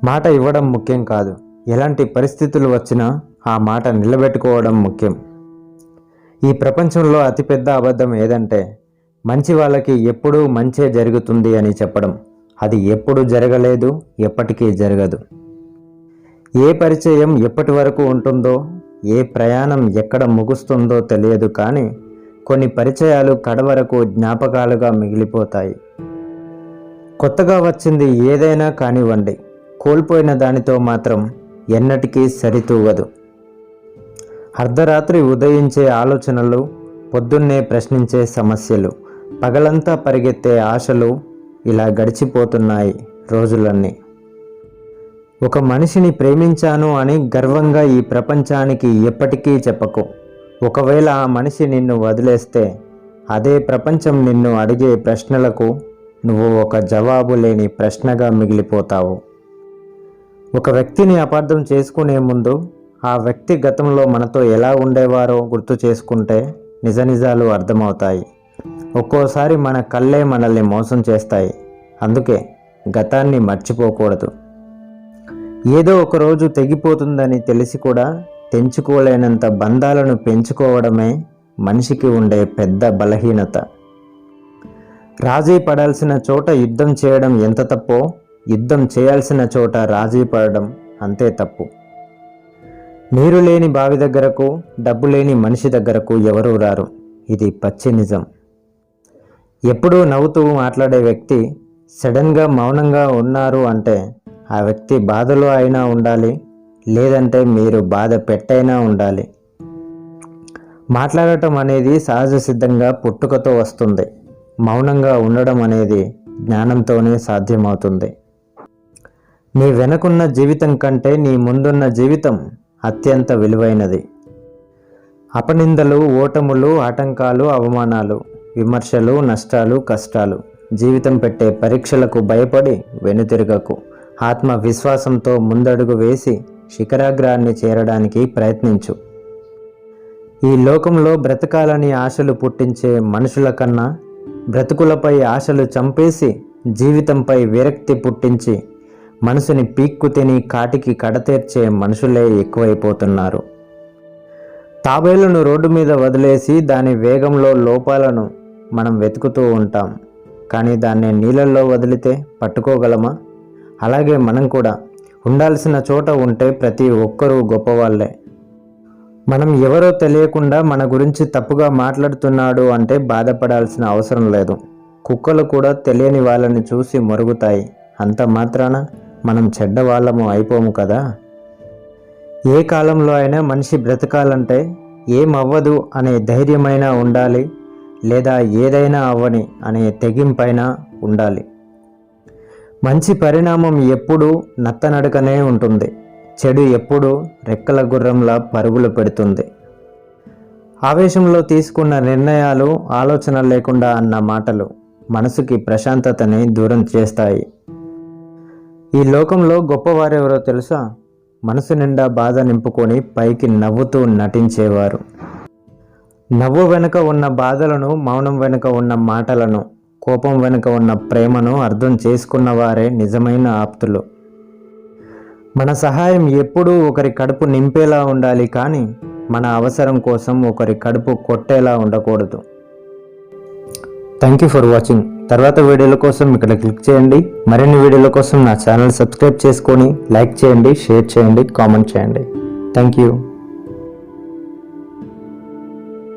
మాట ఇవ్వడం ముఖ్యం కాదు, ఎలాంటి పరిస్థితులు వచ్చినా ఆ మాట నిలబెట్టుకోవడం ముఖ్యం. ఈ ప్రపంచంలో అతిపెద్ద అబద్ధం ఏదంటే మంచి వాళ్ళకి ఎప్పుడూ మంచే జరుగుతుంది అని చెప్పడం. అది ఎప్పుడు జరగలేదు, ఎప్పటికీ జరగదు. ఏ పరిచయం ఎప్పటి వరకు ఉంటుందో, ఏ ప్రయాణం ఎక్కడ ముగుస్తుందో తెలియదు, కానీ కొన్ని పరిచయాలు కడవరకు జ్ఞాపకాలుగా మిగిలిపోతాయి. కొత్తగా వచ్చింది ఏదైనా కానివ్వండి, కోల్పోయిన దానితో మాత్రం ఎన్నటికీ సరితూగదు. అర్ధరాత్రి ఉదయించే ఆలోచనలు, పొద్దున్నే ప్రశ్నించే సమస్యలు, పగలంతా పరిగెత్తే ఆశలు, ఇలా గడిచిపోతున్నాయి రోజులన్నీ. ఒక మనిషిని ప్రేమించాను అని గర్వంగా ఈ ప్రపంచానికి ఎప్పటికీ చెప్పకు. ఒకవేళ ఆ మనిషి నిన్ను వదిలేస్తే అదే ప్రపంచం నిన్ను అడిగే ప్రశ్నలకు నువ్వు ఒక జవాబు లేని ప్రశ్నగా మిగిలిపోతావు. ఒక వ్యక్తిని అపార్థం చేసుకునే ముందు ఆ వ్యక్తి గతంలో మనతో ఎలా ఉండేవారో గుర్తు చేసుకుంటే నిజాలు అర్థమవుతాయి. ఒక్కోసారి మన కళ్ళే మనల్ని మోసం చేస్తాయి. అందుకే గతాన్ని మర్చిపోకూడదు. ఏదో ఒకరోజు తెగిపోతుందని తెలిసి కూడా తెంచుకోలేనంత బంధాలను పెంచుకోవడమే మనిషికి ఉండే పెద్ద బలహీనత. రాజీ పడాల్సిన చోట యుద్ధం చేయడం ఎంత తప్పో, యుద్ధం చేయాల్సిన చోట రాజీ పడడం అంతే తప్పు. నీరు లేని బావి దగ్గరకు, డబ్బు లేని మనిషి దగ్గరకు ఎవరూ రారు. ఇది పచ్చి నిజం. ఎప్పుడూ నవ్వుతూ మాట్లాడే వ్యక్తి సడన్గా మౌనంగా ఉన్నారు అంటే ఆ వ్యక్తి బాధలో అయినా ఉండాలి, లేదంటే మీరు బాధ పెట్టైనా ఉండాలి. మాట్లాడటం అనేది సహజ సిద్ధంగా పుట్టుకతో వస్తుంది. మౌనంగా ఉండడం అనేది జ్ఞానంతోనే సాధ్యమవుతుంది. నీ వెనకున్న జీవితం కంటే నీ ముందున్న జీవితం అత్యంత విలువైనది. అపనిందలు, ఓటములు, ఆటంకాలు, అవమానాలు, విమర్శలు, నష్టాలు, కష్టాలు, జీవితం పెట్టే పరీక్షలకు భయపడి వెనుతిరగకు. ఆత్మవిశ్వాసంతో ముందడుగు వేసి శిఖరాగ్రాన్ని చేరడానికి ప్రయత్నించు. ఈ లోకంలో బ్రతకాలని ఆశలు పుట్టించే మనుషుల కన్నా బ్రతుకులపై ఆశలు చంపేసి జీవితంపై విరక్తి పుట్టించి మనసుని పీక్కు తిని కాటికి కడతీర్చే మనుషులే ఎక్కువైపోతున్నారు. తాబేలును రోడ్డు మీద వదిలేసి దాని వేగంలో లోపాలను మనం వెతుకుతూ ఉంటాం, కానీ దాన్ని నీళ్ళల్లో వదిలితే పట్టుకోగలమా? అలాగే మనం కూడా ఉండాల్సిన చోట ఉంటే ప్రతి ఒక్కరూ గొప్పవాళ్ళే. మనం ఎవరో తెలియకుండా మన గురించి తప్పుగా మాట్లాడుతున్నాడు అంటే బాధపడాల్సిన అవసరం లేదు. కుక్కలు కూడా తెలియని వాళ్ళని చూసి మొరుగుతాయి. అంత మాత్రాన మనం చెడ్డవాళ్ళము అయిపోము కదా. ఏ కాలంలో అయినా మనిషి బ్రతకాలంటే ఏమవ్వదు అనే ధైర్యమైనా ఉండాలి, లేదా ఏదైనా అవ్వని అనే తెగింపైనా ఉండాలి. మంచి పరిణామం ఎప్పుడూ నత్తనడకనే ఉంటుంది. చెడు ఎప్పుడూ రెక్కల గుర్రంలా పరుగులు పెడుతుంది. ఆవేశంలో తీసుకున్న నిర్ణయాలు, ఆలోచన లేకుండా అన్న మాటలు మనసుకి ప్రశాంతతని దూరం చేస్తాయి. ఈ లోకంలో గొప్పవారెవరో తెలుసా? మనసు నిండా బాధ నింపుకొని పైకి నవ్వుతూ నటించేవారు. నవ్వు వెనుక ఉన్న బాధలను, మౌనం వెనుక ఉన్న మాటలను, కోపం వెనుక ఉన్న ప్రేమను అర్థం చేసుకున్నవారే నిజమైన ఆప్తులు. మన సహాయం ఎప్పుడూ ఒకరి కడుపు నింపేలా ఉండాలి, కానీ మన అవసరం కోసం ఒకరి కడుపు కొట్టేలా ఉండకూడదు. Thank you for watching. తర్వాత వీడియోల కోసం ఇక్కడ క్లిక్ చేయండి. మరిన్ని వీడియోల కోసం నా ఛానల్ సబ్స్క్రైబ్ చేసుకొని లైక్ చేయండి, షేర్ చేయండి, కామెంట్ చేయండి. Thank you.